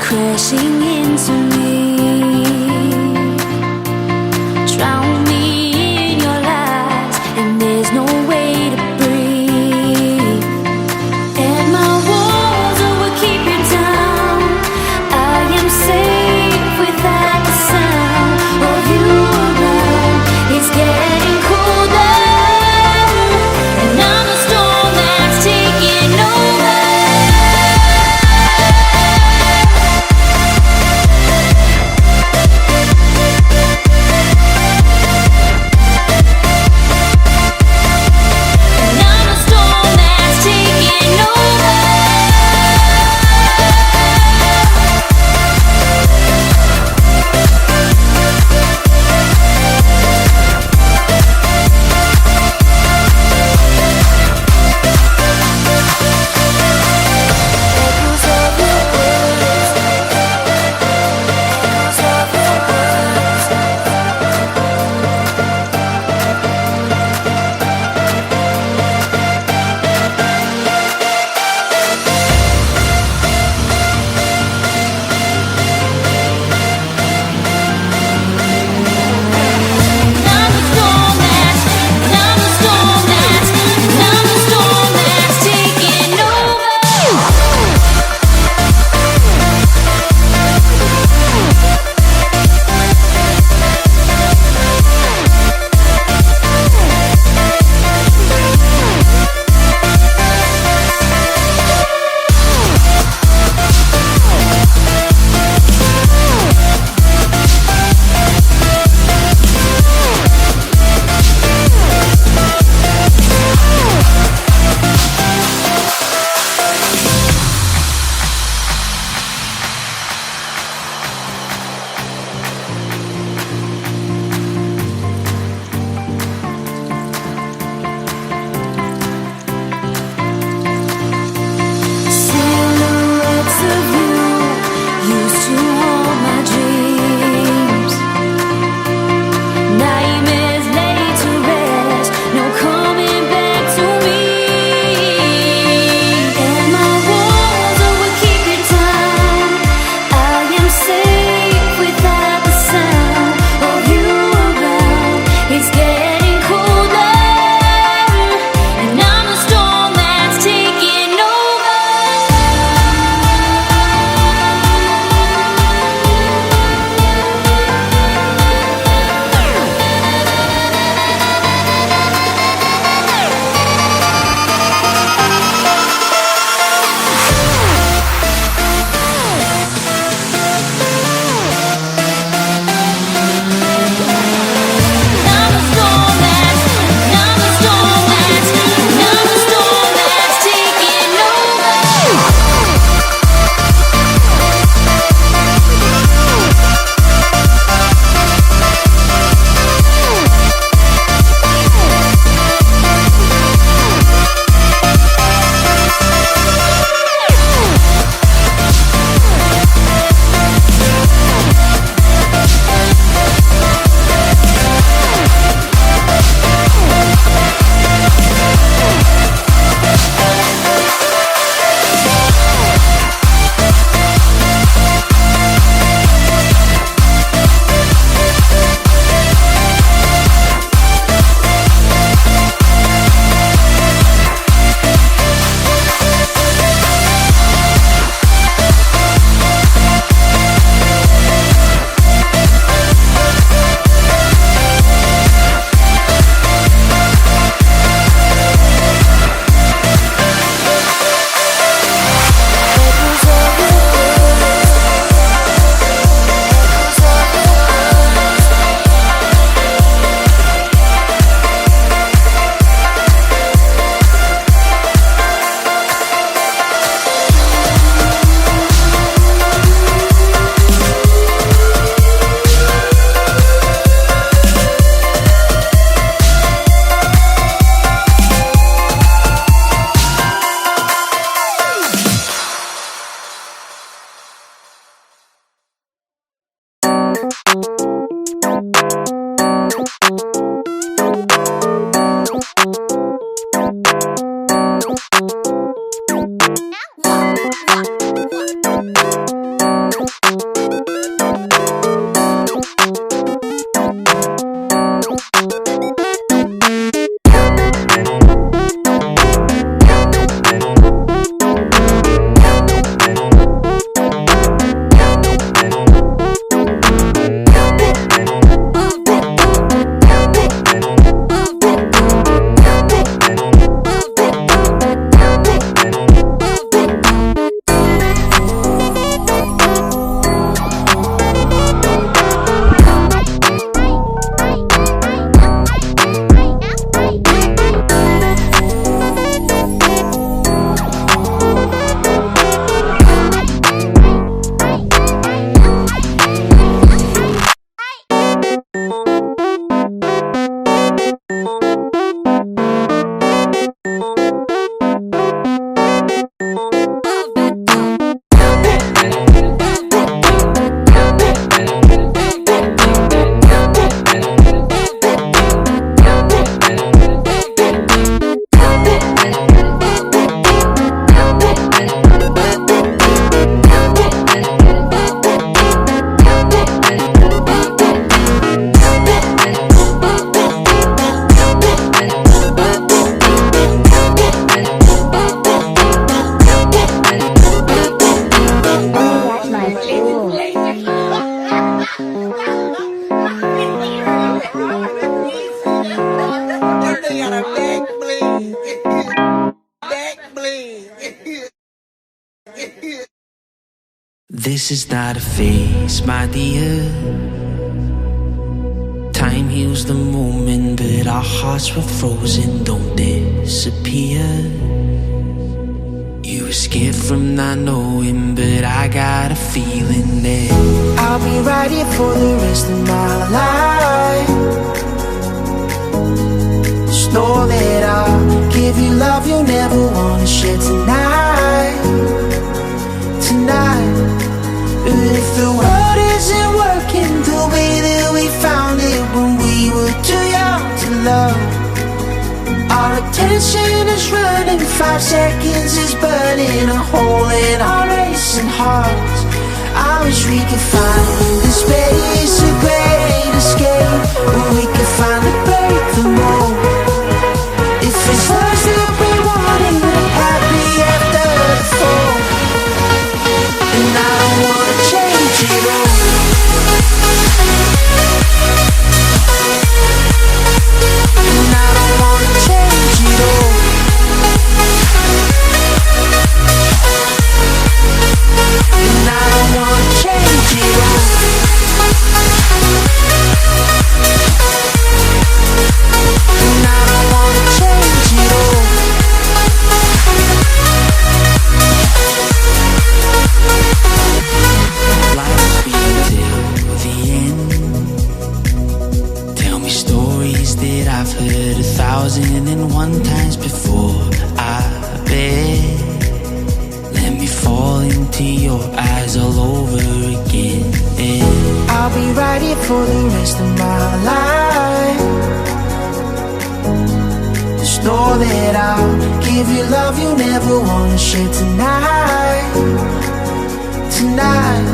crashing into me. Drown me in your lies, and there's no way to breathe. And my walls will keep you down. I am safe without the sound of you around. It's getting colder, and I'm the storm that's taking over. This is not a phase, my dear. Time heals the moment, but our hearts were frozen, don't disappear. You were scared from not knowing, but I got a feeling that I'll be right here for the rest of my life. Just know that I'll give you love you'll never wanna share tonight. Tonight. But if the world isn't working the way that we found it when we were too young to love, our attention is running, 5 seconds is burning a hole in our racing hearts. I wish we could find the space, a great escape, where we could finally break the mold. If it's us that we wanted, happy after the fall. And I don't wanna change it all. And I don't wanna change it all. And I don't wanna change it all. And I don't wanna change it all. life be till the end. Tell me stories that I've heard 1,001 times before. I bet. Let me fall into your eyes all over again. I'll be right here for the rest of my life. Just know that I'll give you love you'll never wanna share tonight. Tonight.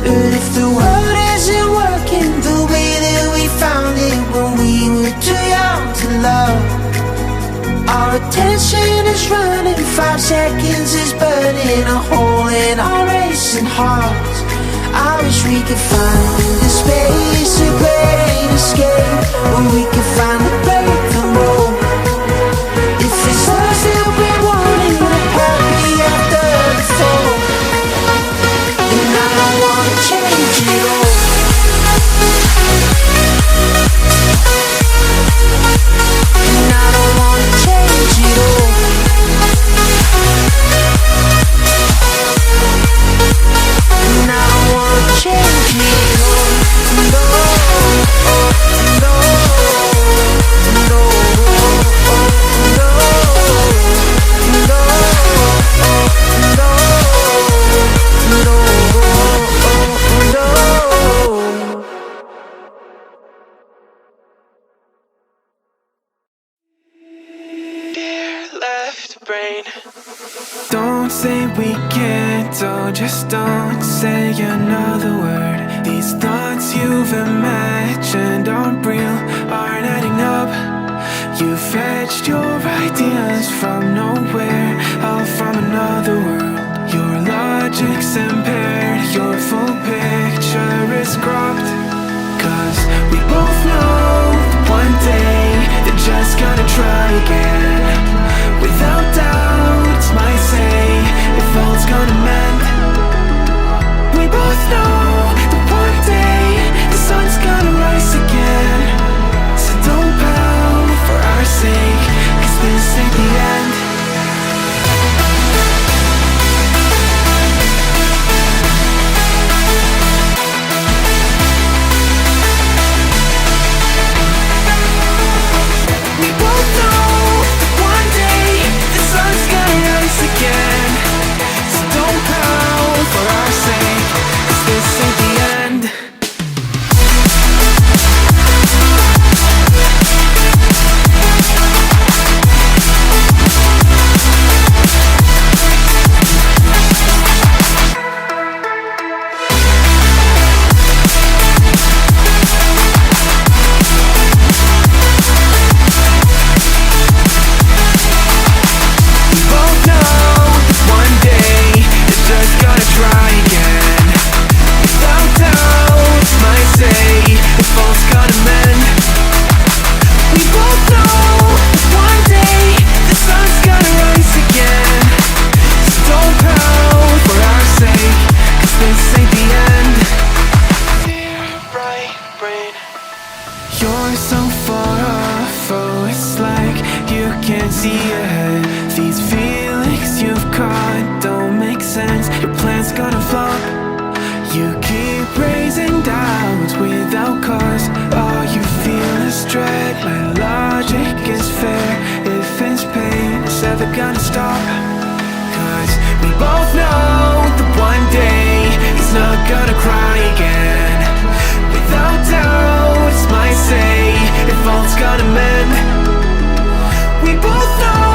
But if the world isn't working the way that we found it when we were too young to love, our attention is running, 5 seconds is burning a hole in our racing hearts. I wish we could find the space, a great escape, where we could finally break the mold. If it's us that we wanted, happy after the fall. And I don't wanna change it all. And I don't wanna change it all. And I don't wanna change it all. No, no, no, no, brain. Don't say we can't, oh, just don't say another word. These thoughts you've imagined aren't real, aren't adding up. You fetched your ideas from nowhere, all from another world. Your logic's impaired, your full picture is cropped. 'Cause we both know that one day they're just gonna try again. Without doubt, it's my say, if all's gonna mend. We both know that one day the sun's gonna rise again. So don't pout for our sake, 'cause this ain't the end. We both know that one day the sun's it's gonna flop. You keep raising doubts without cause. All you feel is dread. My logic is fair. If it's pain, it's ever gonna stop. Cause we both know that one day he's not gonna cry again. Without doubt, it's my say, if all's gonna mend. We both know